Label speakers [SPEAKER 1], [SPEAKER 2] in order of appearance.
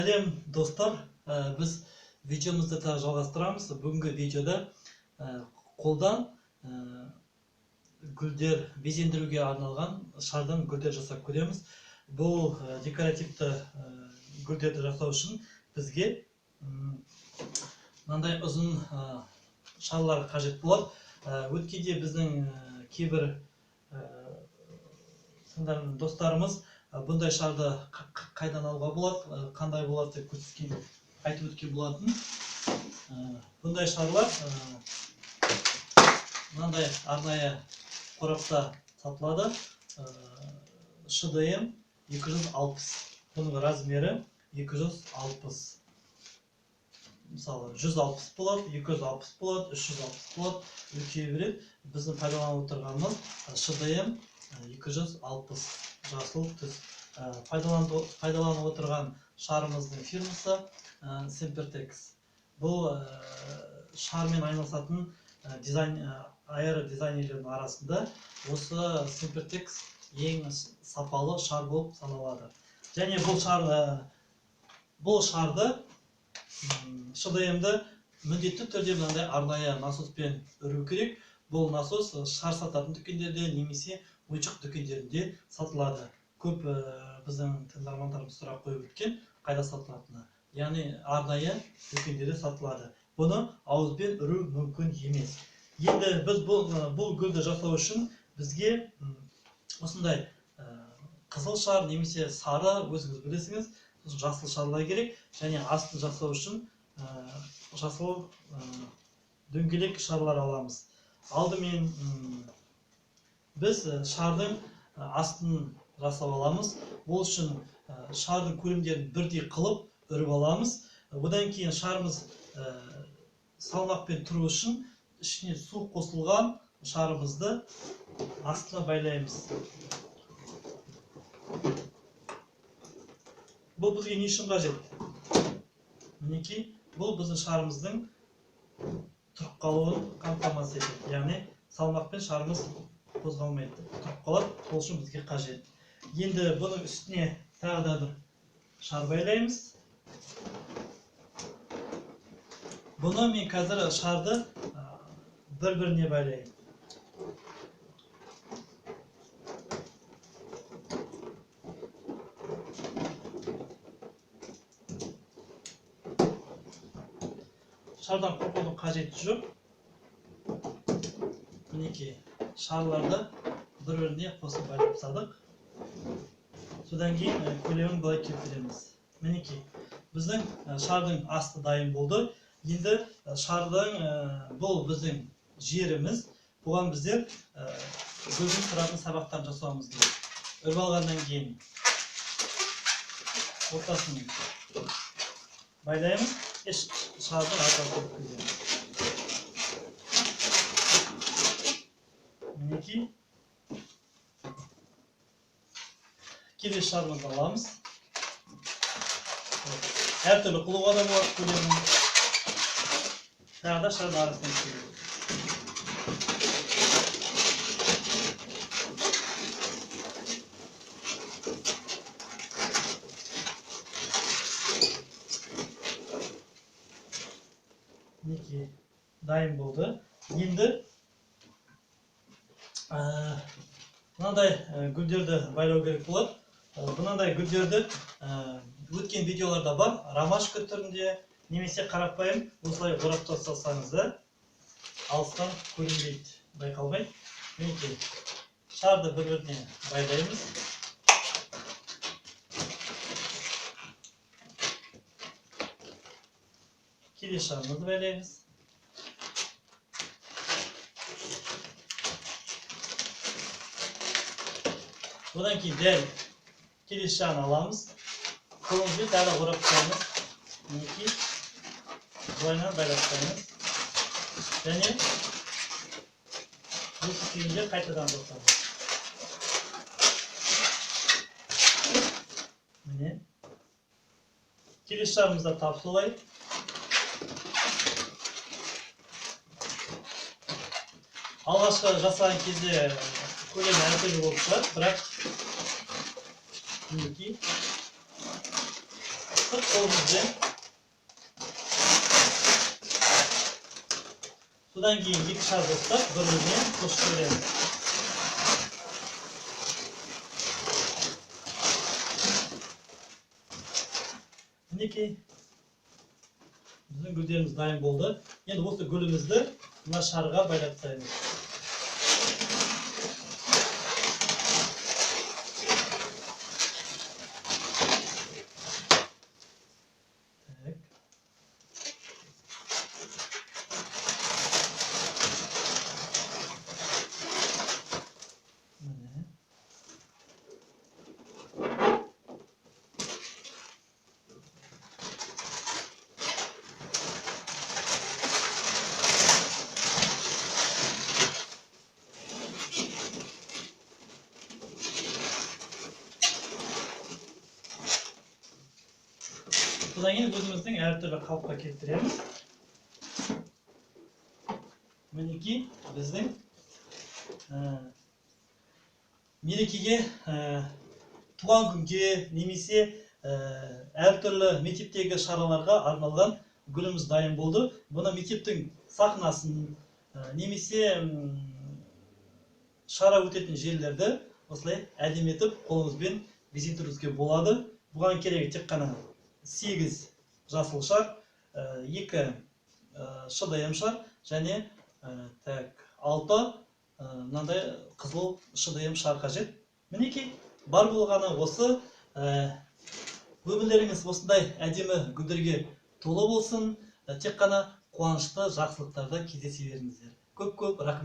[SPEAKER 1] Сәлем достар, біз видеомызды жалғастырамыз. Бүгінгі видеода қолдан гүлдер безендіруге арналған шардан гүлдер жасап көреміз. Бұл декоративті гүлдерді жасау үшін бізге мынандай ұзын шарлар қажет болады. Өткенде біздің кейбір достарымыз бұндай шарды қайдан алуға болады, қандай болады деп айтып өткен болатын. Бұндай шарлар мынандай арнайы қорапта сатылады. ШДМ 260. Бұның размері 260. Мысалы 160 болады, 260 болады, 360 болады. Үлкейе береді. Біздің пайдаланып отырғанымыз ШДМ 260 жасыл түс. Пайдаланып отырған шарымыздың фирмасы Sempertex. Бұл шармен айналысатын аэродизайнерлердің арасында осы Sempertex ең сапалы шар болып саналады. Және бұл шарды ШДМ-ді міндетті түрде мынандай арнайы насоспен үру керек. Бұл насос шар сататын дүкендерде немесе ойыншық дүкендерінде сатылады. Көп біздің тыңдармандарымыз сұрақ қойып өткен, қайда сатылатыны. Яғни арнайы дүкендерде сатылады. Бұны ауызбен үру мүмкін емес. Енді біз бұл гүлді жасау үшін бізге осындай қызыл шар немесе сары, өзіңіз білесіңіз, жасыл шарлар керек. Және астын жасау үшін жасыл дөңгелек шарлар аламыз. Алдымен біз шардың астын жасап аламыз. Ол үшін шардың көлемдерін бірдей қылып үріп аламыз. Одан кейін шарымыз салмақпен тұру үшін ішіне су қосылған шарымызды астына байлаймыз. Бұл бізге не үшін қажет? Мінекей, бұл біздің шарымыздың тұрып қалуын қамтамасыз етеді. Яғни салмақпен шарымыз қозғалмайды, тұрып қалады. Ол үшін бізге қажет. Енді бұның үстіне тағы да бір шар байлаймыз. Бұны мен қазір шарды бір-біріне байлаймын. Шардан қорқудың қажеті жоқ. Мінекей, шарларды бір-біріне қосып байлап тастадық. Содан кейін көлемін былай келтіреміз. Мінекей, біздің шардың асты дайын болды. Енді бұл біздің жеріміз. Бұған біздер гүлдің тұратын сабақтарын жасауымыз керек. Үріп алғаннан кейін ортасын байлаймыз. Шардың артасын өткіземіз. Мінекей, келесі шарымызды аламыз. Әртүрлі қылуға да болады көлемін. Тағы да шардың арасына өткіземіз. Мінекей, дайын болды. Енді мынандай гүлдерді байлау керек болады. Мынандай гүлдерді өткен видеоларда бар. Ромашка түрінде немесе қарапайым осылай орап тастасаңыз да алыстан көрінбейді, байқалмайды. Мінекей, шарды бір-біріне байлаймыз. Келесі шарымызды байлаймыз. Одан кейін дәл келесі жағын аламыз. Қолымызбен тағы орап тастаймыз. Мінекей, былайынан байлап тастаймыз. Және осы күйінде қайтадан тоқтаймыз. Міне. Келесі жағымызда тап солай. Алғашқы жасаған кезде көлемі әртүрлі болып шығады, бірақ мінекей қыстық қолымызбен. Содан кейін 2 шарды ұстап, бір-біріне қосып береміз. Мінекей, біздің гүлдеріміз дайын болды. Енді осы гүлімізді мына шарға байлап тастаймыз. Содан кейін өзіміздің әртүрлі қалыпқа келтіреміз. Мінекей біздің мерекеге, туған күнге немесе әртүрлі мектептегі шараларға арналған гүліміз дайын болды. Бұны мектептің сахнасын немесе шара өтетін жерлерді осылай әдемі етіп қолымызбен безендіруге болады. Бұған керегі тек қана 8 жасыл шар, 2 ШДМ шар және 6 мынандай қызыл ШДМ шар қажет. Мінекей, бар болғаны осы. Өмірлеріңіз осындай әдемі гүлдерге толы болсын. Тек қана қуанышты жақсылықтарда кездесе беріңіздер. Көп-көп рахмет.